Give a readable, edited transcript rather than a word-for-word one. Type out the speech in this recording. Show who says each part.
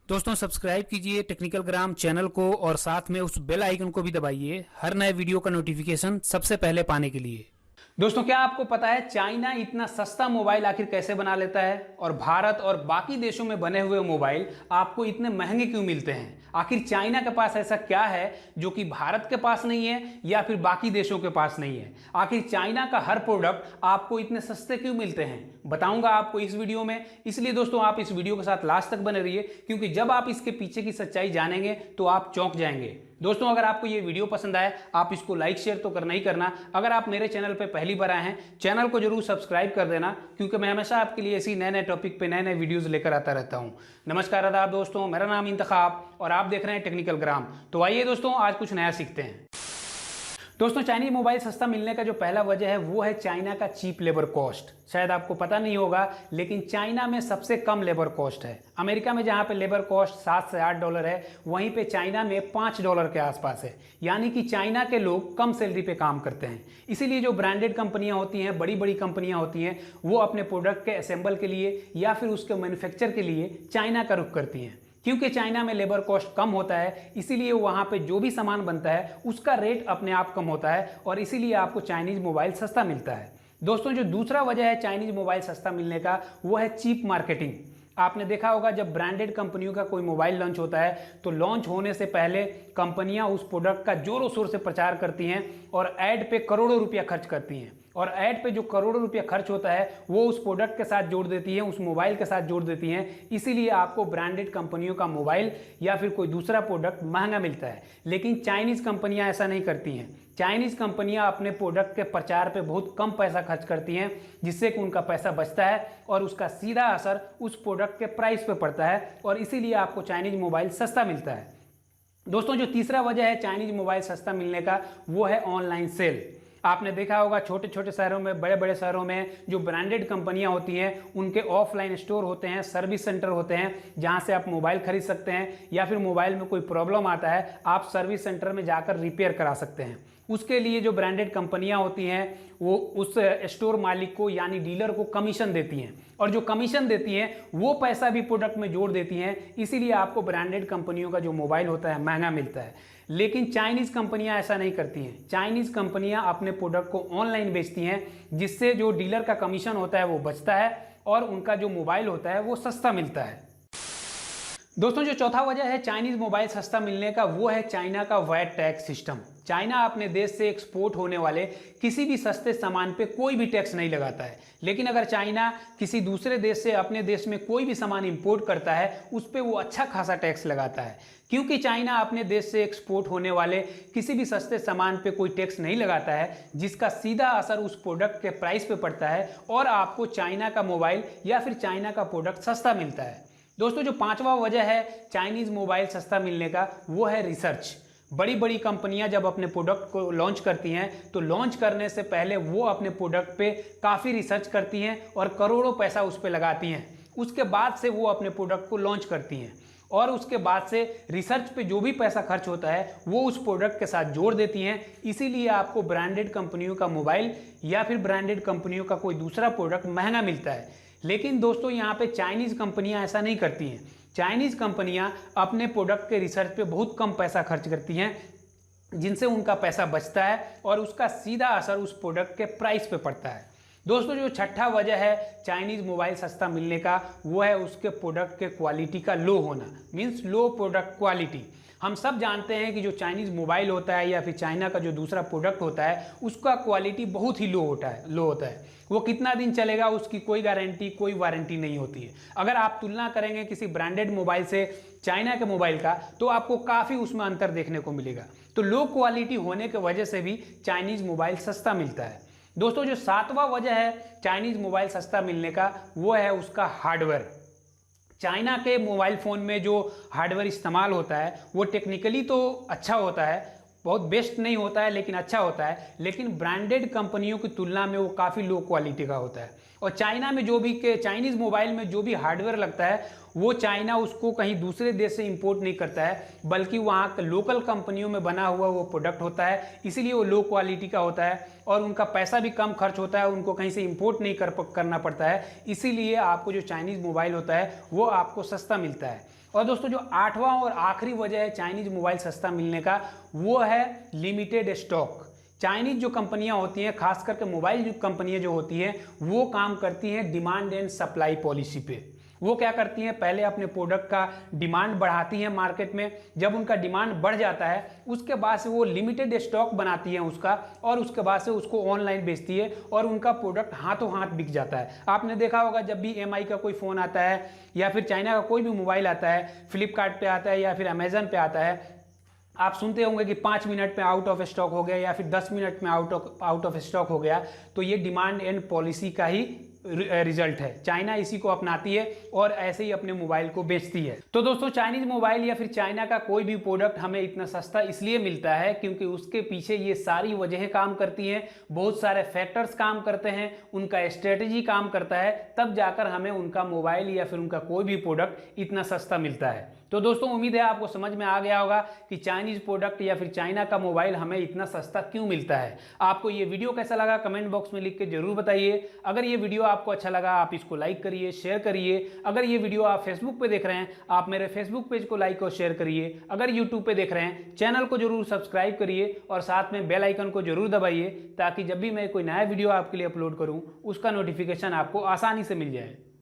Speaker 1: दोस्तों सब्सक्राइब कीजिए टेक्निकल ग्राम चैनल को और साथ में उस बेल आइकन को भी दबाइए हर नए वीडियो का नोटिफिकेशन सबसे पहले पाने के लिए। दोस्तों क्या आपको पता है चाइना इतना सस्ता मोबाइल आखिर कैसे बना लेता है और भारत और बाकी देशों में बने हुए मोबाइल आपको इतने महंगे क्यों मिलते हैं? आखिर चाइना के पास ऐसा क्या है जो कि भारत के पास नहीं है या फिर बाकी देशों के पास नहीं है? आखिर चाइना का हर प्रोडक्ट आपको इतने सस्ते क्यों मिलते हैं, बताऊंगा आपको इस वीडियो में। इसलिए दोस्तों आप इस वीडियो के साथ लास्ट तक बने रहिए, क्योंकि जब आप इसके पीछे की सच्चाई जानेंगे तो आप चौंक जाएंगे। दोस्तों अगर आपको ये वीडियो पसंद आए आप इसको लाइक शेयर तो करना ही करना। अगर आप मेरे चैनल पे पहली बार आए हैं चैनल को जरूर सब्सक्राइब कर देना, क्योंकि मैं हमेशा आपके लिए ऐसी नए नए टॉपिक पे नए नए वीडियोस लेकर आता रहता हूं। नमस्कार आदाब दोस्तों, मेरा नाम इंतखाब और आप देख रहे हैं टेक्निकल ग्राम। तो आइए दोस्तों आज कुछ नया सीखते हैं। दोस्तों चाइनीज मोबाइल सस्ता मिलने का जो पहला वजह है वो है चाइना का चीप लेबर कॉस्ट। शायद आपको पता नहीं होगा लेकिन चाइना में सबसे कम लेबर कॉस्ट है। अमेरिका में जहां पे लेबर कॉस्ट 7 से 8 डॉलर है, वहीं पे चाइना में 5 डॉलर के आसपास है। यानी कि चाइना के लोग कम सैलरी पे काम करते हैं। इसीलिए जो ब्रांडेड कंपनियां होती हैं, बड़ी बड़ी कंपनियां होती हैं, वो अपने प्रोडक्ट के असेंबल के लिए या फिर उसके मैन्युफैक्चर के लिए चाइना का रुख करती हैं। क्योंकि चाइना में लेबर कॉस्ट कम होता है, इसीलिए वहां पे जो भी सामान बनता है उसका रेट अपने आप कम होता है और इसीलिए आपको चाइनीज मोबाइल सस्ता मिलता है। दोस्तों जो दूसरा वजह है चाइनीज मोबाइल सस्ता मिलने का वो है चीप मार्केटिंग। आपने देखा होगा जब ब्रांडेड कंपनियों का कोई मोबाइल लॉन्च होता है तो लॉन्च होने से पहले कंपनियां उस प्रोडक्ट का जोरों शोर से प्रचार करती हैं और ऐड पे करोड़ों रुपया खर्च करती हैं। और ऐड पे जो करोड़ों रुपया खर्च होता है वो उस प्रोडक्ट के साथ जोड़ देती हैं, उस मोबाइल के साथ जोड़ देती हैं। इसीलिए आपको ब्रांडेड कंपनियों का मोबाइल या फिर कोई दूसरा प्रोडक्ट महंगा मिलता है। लेकिन चाइनीज कंपनियां ऐसा नहीं करती हैं। चाइनीज कंपनियां अपने प्रोडक्ट के प्रचार पे बहुत कम पैसा खर्च करती हैं, जिससे कि उनका पैसा बचता है और उसका सीधा असर उस प्रोडक्ट के प्राइस पे पड़ता है और इसीलिए आपको चाइनीज मोबाइल सस्ता मिलता है। दोस्तों जो तीसरा वजह है चाइनीज मोबाइल सस्ता मिलने का वो है ऑनलाइन सेल। आपने देखा होगा छोटे छोटे शहरों में, बड़े बड़े शहरों में जो ब्रांडेड कंपनियां होती हैं उनके ऑफलाइन स्टोर होते हैं, सर्विस सेंटर होते हैं, जहां से आप मोबाइल खरीद सकते हैं या फिर मोबाइल में कोई प्रॉब्लम आता है आप सर्विस सेंटर में जाकर रिपेयर करा सकते हैं। उसके लिए जो ब्रांडेड कंपनियां होती हैं वो उस स्टोर मालिक को यानी डीलर को कमीशन देती हैं और जो कमीशन देती हैं वो पैसा भी प्रोडक्ट में जोड़ देती हैं। इसीलिए आपको ब्रांडेड कंपनियों का जो मोबाइल होता है महंगा मिलता है। लेकिन चाइनीज कंपनियां ऐसा नहीं करती हैं। चाइनीज कंपनियां अपने प्रोडक्ट को ऑनलाइन बेचती हैं, जिससे जो डीलर का कमीशन होता है वो बचता है और उनका जो मोबाइल होता है वो सस्ता मिलता है। दोस्तों जो चौथा वजह है चाइनीज मोबाइल सस्ता मिलने का वो है चाइना का वैट टैक्स सिस्टम। चाइना अपने देश से एक्सपोर्ट होने वाले किसी भी सस्ते सामान पे कोई भी टैक्स नहीं लगाता है। लेकिन अगर चाइना किसी दूसरे देश से अपने देश में कोई भी सामान इंपोर्ट करता है उस पर वो अच्छा खासा टैक्स लगाता है। क्योंकि चाइना अपने देश से एक्सपोर्ट होने वाले किसी भी सस्ते सामान पे कोई टैक्स नहीं लगाता है, जिसका सीधा असर उस प्रोडक्ट के प्राइस पे पड़ता है और आपको चाइना का मोबाइल या फिर चाइना का प्रोडक्ट सस्ता मिलता है। दोस्तों जो पांचवा वजह है चाइनीज मोबाइल सस्ता मिलने का वो है रिसर्च। बड़ी बड़ी कंपनियां जब अपने प्रोडक्ट को लॉन्च करती हैं तो लॉन्च करने से पहले वो अपने प्रोडक्ट पे काफ़ी रिसर्च करती हैं और करोड़ों पैसा उस पर लगाती हैं। उसके बाद से वो अपने प्रोडक्ट को लॉन्च करती हैं और उसके बाद से रिसर्च पे जो भी पैसा खर्च होता है वो उस प्रोडक्ट के साथ जोड़ देती हैं। इसीलिए आपको ब्रांडेड कंपनियों का मोबाइल या फिर ब्रांडेड कंपनियों का कोई दूसरा प्रोडक्ट महंगा मिलता है। लेकिन दोस्तों यहाँ पे चाइनीज कंपनियां ऐसा नहीं करती हैं। चाइनीज कंपनियां अपने प्रोडक्ट के रिसर्च पे बहुत कम पैसा खर्च करती हैं, जिनसे उनका पैसा बचता है और उसका सीधा असर उस प्रोडक्ट के प्राइस पे पड़ता है। दोस्तों जो छठा वजह है चाइनीज मोबाइल सस्ता मिलने का वो है उसके प्रोडक्ट के क्वालिटी का लो होना, मीन्स लो प्रोडक्ट क्वालिटी। हम सब जानते हैं कि जो चाइनीज मोबाइल होता है या फिर चाइना का जो दूसरा प्रोडक्ट होता है उसका क्वालिटी बहुत ही लो होता है। वो कितना दिन चलेगा उसकी कोई गारंटी कोई वारंटी नहीं होती है। अगर आप तुलना करेंगे किसी ब्रांडेड मोबाइल से चाइना के मोबाइल का तो आपको काफ़ी उसमें अंतर देखने को मिलेगा। तो लो क्वालिटी होने की वजह से भी चाइनीज मोबाइल सस्ता मिलता है। दोस्तों जो सातवां वजह है चाइनीज मोबाइल सस्ता मिलने का वो है उसका हार्डवेयर। चाइना के मोबाइल फ़ोन में जो हार्डवेयर इस्तेमाल होता है वो टेक्निकली तो अच्छा होता है, बहुत बेस्ट नहीं होता है लेकिन अच्छा होता है, लेकिन ब्रांडेड कंपनियों की तुलना में वो काफ़ी लो क्वालिटी का होता है। और चाइना में जो भी चाइनीज़ मोबाइल में जो भी हार्डवेयर लगता है वो चाइना उसको कहीं दूसरे देश से इंपोर्ट नहीं करता है, बल्कि वहाँ लोकल कंपनियों में बना हुआ वो प्रोडक्ट होता है। इसीलिए वो लो क्वालिटी का होता है और उनका पैसा भी कम खर्च होता है, उनको कहीं से इंपोर्ट नहीं करना पड़ता है। इसीलिए आपको जो चाइनीज़ मोबाइल होता है वो आपको सस्ता मिलता है। और दोस्तों जो आठवां और आखिरी वजह है चाइनीज मोबाइल सस्ता मिलने का, वो है लिमिटेड स्टॉक। चाइनीज जो कंपनियां होती हैं, खास करके मोबाइल जो कंपनियां जो होती हैं, वो काम करती हैं डिमांड एंड सप्लाई पॉलिसी पे। वो क्या करती हैं, पहले अपने प्रोडक्ट का डिमांड बढ़ाती हैं मार्केट में। जब उनका डिमांड बढ़ जाता है उसके बाद से वो लिमिटेड स्टॉक बनाती हैं उसका, और उसके बाद से उसको ऑनलाइन बेचती है और उनका प्रोडक्ट हाथों हाथ बिक जाता है। आपने देखा होगा जब भी एमआई का कोई फ़ोन आता है या फिर चाइना का कोई भी मोबाइल आता है, फ्लिपकार्ट पे आता है या फिर अमेजन पे आता है, आप सुनते होंगे कि 5 मिनट में आउट ऑफ स्टॉक हो गया या फिर 10 मिनट में आउट ऑफ स्टॉक हो गया। तो ये डिमांड एंड पॉलिसी का ही रिजल्ट है। चाइना इसी को अपनाती है और ऐसे ही अपने मोबाइल को बेचती है। तो दोस्तों चाइनीज मोबाइल या फिर चाइना का कोई भी प्रोडक्ट हमें इतना सस्ता इसलिए मिलता है क्योंकि उसके पीछे ये सारी वजहें काम करती हैं, बहुत सारे फैक्टर्स काम करते हैं, उनका स्ट्रेटेजी काम करता है, तब जाकर हमें उनका मोबाइल या फिर उनका कोई भी प्रोडक्ट इतना सस्ता मिलता है। तो दोस्तों उम्मीद है आपको समझ में आ गया होगा कि चाइनीज प्रोडक्ट या फिर चाइना का मोबाइल हमें इतना सस्ता क्यों मिलता है। आपको ये वीडियो कैसा लगा कमेंट बॉक्स में लिख के जरूर बताइए। अगर ये वीडियो आपको अच्छा लगा आप इसको लाइक करिए, शेयर करिए। अगर ये वीडियो आप फेसबुक पे देख रहे हैं आप मेरे फेसबुक पेज को लाइक और शेयर करिए। अगर यूट्यूब पे देख रहे हैं चैनल को जरूर सब्सक्राइब करिए और साथ में बेल आइकन को जरूर दबाइए ताकि जब भी मैं कोई नया वीडियो आपके लिए अपलोड करूँ उसका नोटिफिकेशन आपको आसानी से मिल जाए।